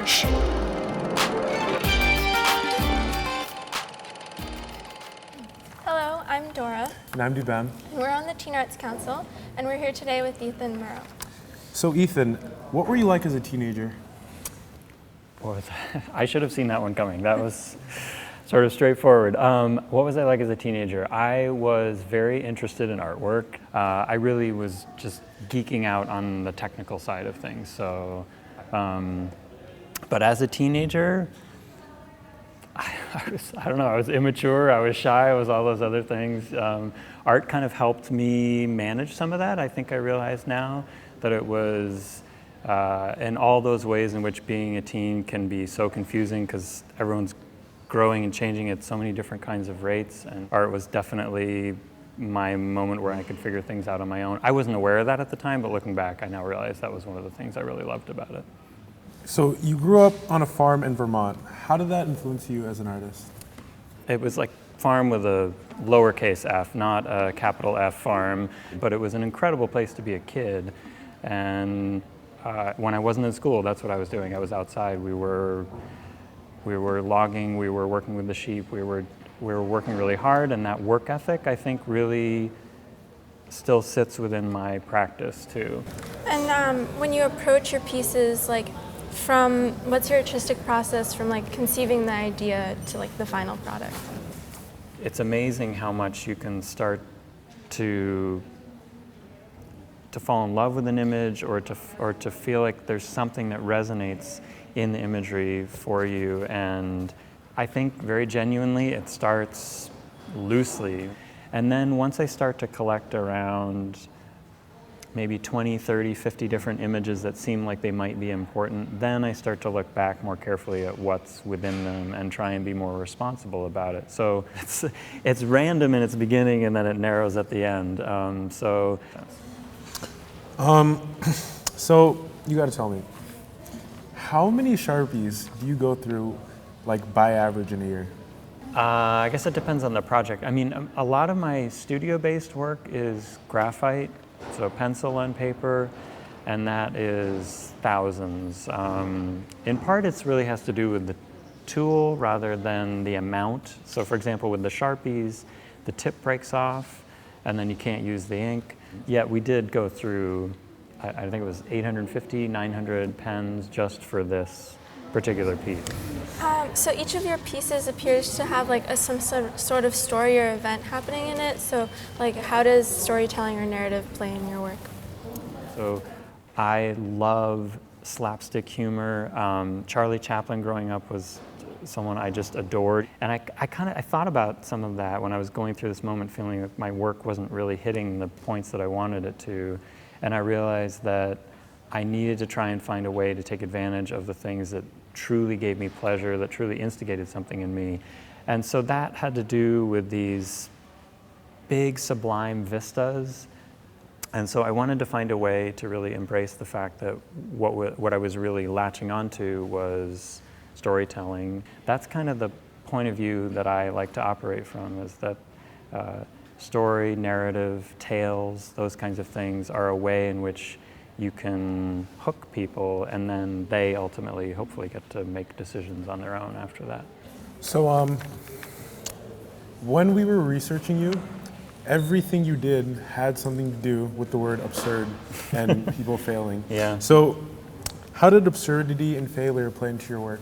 Church. Hello, I'm Dora. And I'm Dubem. And we're on the Teen Arts Council, and we're here today with Ethan Murrow. So Ethan, what were you like as a teenager? I should have seen that one coming. That was sort of straightforward. What was I like as a teenager? I was very interested in artwork. I really was just geeking out on the technical side of things. So, but as a teenager, I don't know, I was immature, I was shy, I was all those other things. Art kind of helped me manage some of that. I think I realize now that it was in all those ways in which being a teen can be so confusing because everyone's growing and changing at so many different kinds of rates, and art was definitely my moment where I could figure things out on my own. I wasn't aware of that at the time, but looking back, I now realize that was one of the things I really loved about it. So you grew up on a farm in Vermont. How did that influence you as an artist? It was like farm with a lowercase f, not a capital F farm, but it was an incredible place to be a kid. And when I wasn't in school, that's what I was doing. I was outside. We were logging. We were working with the sheep. We were working really hard, and that work ethic, I think, really still sits within my practice too. And when you approach your pieces, like, what's your artistic process from like conceiving the idea to like the final product? It's amazing how much you can start to fall in love with an image or to feel like there's something that resonates in the imagery for you. And I think very genuinely it starts loosely. And then once I start to collect around maybe 20, 30, 50 different images that seem like they might be important, then I start to look back more carefully at what's within them and try and be more responsible about it. So it's random in its beginning and then it narrows at the end. So you got to tell me, how many Sharpies do you go through, like by average in a year? I guess it depends on the project. I mean, a lot of my studio-based work is graphite, so pencil and paper, and that is thousands. In part, it really has to do with the tool rather than the amount. So for example, with the Sharpies, the tip breaks off, and then you can't use the ink. Yet we did go through, I think it was 850, 900 pens just for this particular piece. So each of your pieces appears to have like some sort of story or event happening in it. So like how does storytelling or narrative play in your work? So I love slapstick humor. Charlie Chaplin growing up was someone I just adored. And I thought about some of that when I was going through this moment, feeling that my work wasn't really hitting the points that I wanted it to. And I realized that I needed to try and find a way to take advantage of the things that truly gave me pleasure, that truly instigated something in me. And so that had to do with these big sublime vistas. And so I wanted to find a way to really embrace the fact that what I was really latching onto was storytelling. That's kind of the point of view that I like to operate from, is that story, narrative, tales, those kinds of things are a way in which you can hook people, and then they ultimately, hopefully, get to make decisions on their own after that. So when we were researching you, everything you did had something to do with the word absurd and people failing. Yeah. So how did absurdity and failure play into your work?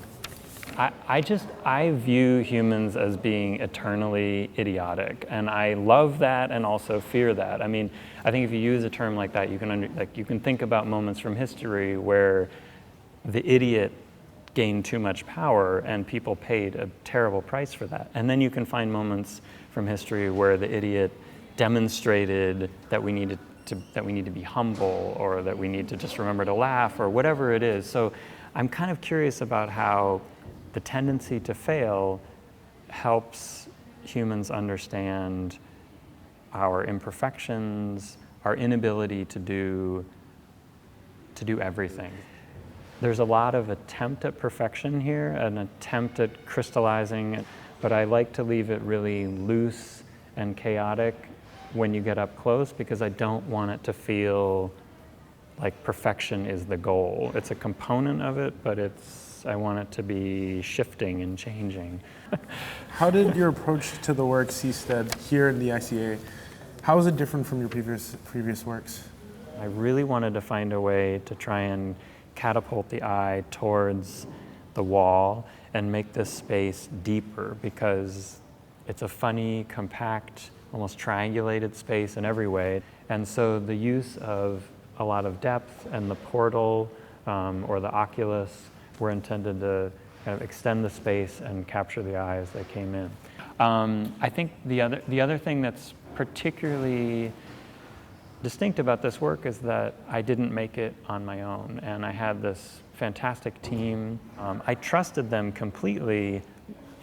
I view humans as being eternally idiotic, and I love that and also fear that. I mean, I think if you use a term like that, you can think about moments from history where the idiot gained too much power and people paid a terrible price for that. And then you can find moments from history where the idiot demonstrated that we need to be humble, or that we need to just remember to laugh, or whatever it is. So I'm kind of curious about how the tendency to fail helps humans understand our imperfections, our inability to do everything. There's a lot of attempt at perfection here, an attempt at crystallizing, but I like to leave it really loose and chaotic when you get up close, because I don't want it to feel like perfection is the goal. It's a component of it, but it's space. I want it to be shifting and changing. How did your approach to the work Seastead here in the ICA, how is it different from your previous works? I really wanted to find a way to try and catapult the eye towards the wall and make this space deeper, because it's a funny, compact, almost triangulated space in every way. And so the use of a lot of depth and the portal or the oculus were intended to kind of extend the space and capture the eye as they came in. I think the other thing that's particularly distinct about this work is that I didn't make it on my own, and I had this fantastic team. I trusted them completely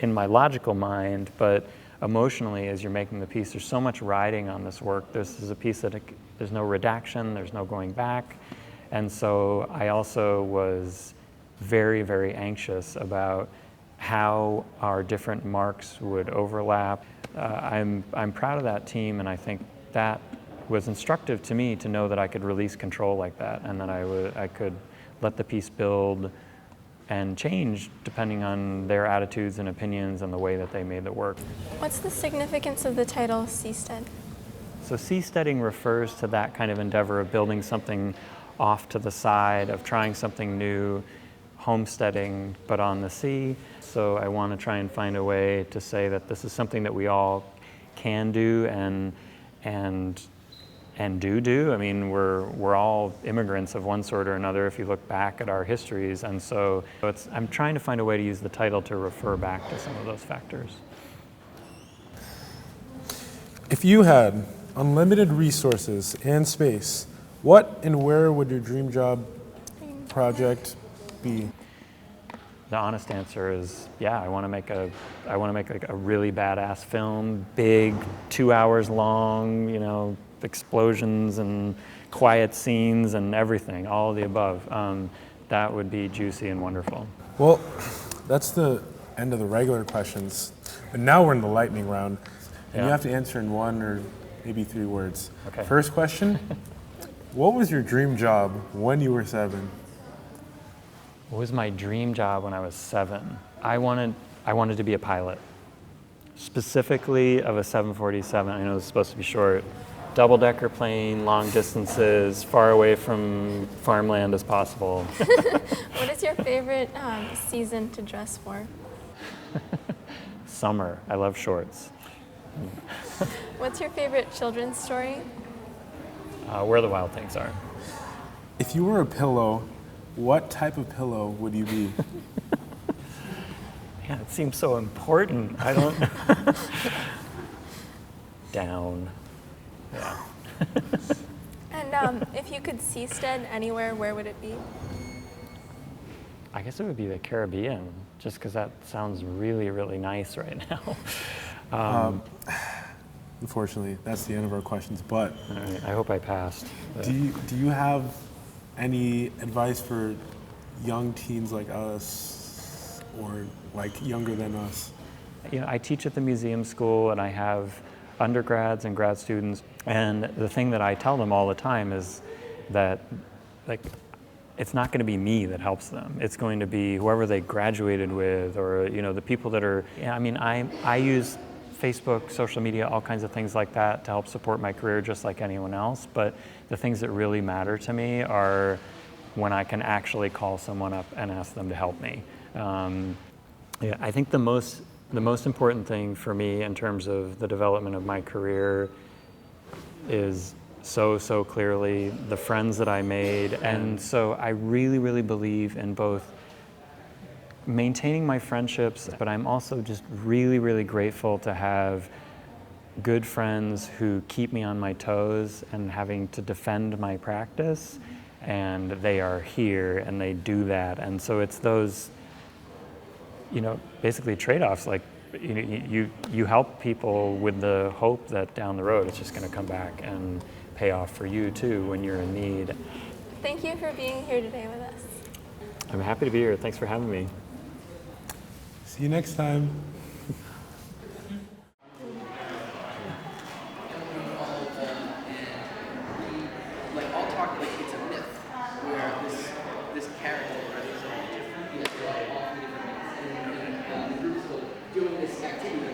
in my logical mind, but emotionally, as you're making the piece, there's so much riding on this work. This is a piece that there's no redaction, there's no going back, and so I also was very, very anxious about how our different marks would overlap. I'm proud of that team, and I think that was instructive to me to know that I could release control like that, and that I could let the piece build and change depending on their attitudes and opinions and the way that they made the work. What's the significance of the title Seastead? So seasteading refers to that kind of endeavor of building something off to the side, of trying something new, homesteading, but on the sea. So I want to try and find a way to say that this is something that we all can do and do. I mean, we're all immigrants of one sort or another if you look back at our histories, and so I'm trying to find a way to use the title to refer back to some of those factors. If you had unlimited resources and space, what and where would your dream job project be? The honest answer is, yeah, I want to make like a really badass film, big, 2 hours long, explosions and quiet scenes and everything, all of the above. That would be juicy and wonderful. Well, that's the end of the regular questions. But now we're in the lightning round, and you have to answer in 1 or maybe 3 words. Okay. First question, what was your dream job when you were 7? What was my dream job when I was 7? I wanted to be a pilot, specifically of a 747. I know this is supposed to be short. Double-decker plane, long distances, far away from farmland as possible. What is your favorite season to dress for? Summer. I love shorts. What's your favorite children's story? Where the Wild Things Are. If you were a pillow, what type of pillow would you be? Man, it seems so important. I don't. Down. Yeah. And if you could seastead anywhere, where would it be? I guess it would be the Caribbean, just because that sounds really, really nice right now. Unfortunately, that's the end of our questions, but All right, I hope I passed. do you have any advice for young teens like us, or like younger than us? I teach at the museum school, and I have undergrads and grad students, and the thing that I tell them all the time is that, it's not going to be me that helps them. It's going to be whoever they graduated with, or the people that are. I use Facebook, social media, all kinds of things like that to help support my career just like anyone else. But the things that really matter to me are when I can actually call someone up and ask them to help me. I think the most important thing for me in terms of the development of my career is so clearly the friends that I made. And so I really, really believe in both maintaining my friendships, but I'm also just really, really grateful to have good friends who keep me on my toes and having to defend my practice, and they are here and they do that. And so it's those, basically trade-offs, like you help people with the hope that down the road it's just going to come back and pay off for you too when you're in need. Thank you for being here today with us. I'm happy to be here. Thanks for having me. See you next time. All talk like it's a myth where this character or this all 3 different ways. And the groups will doing this activity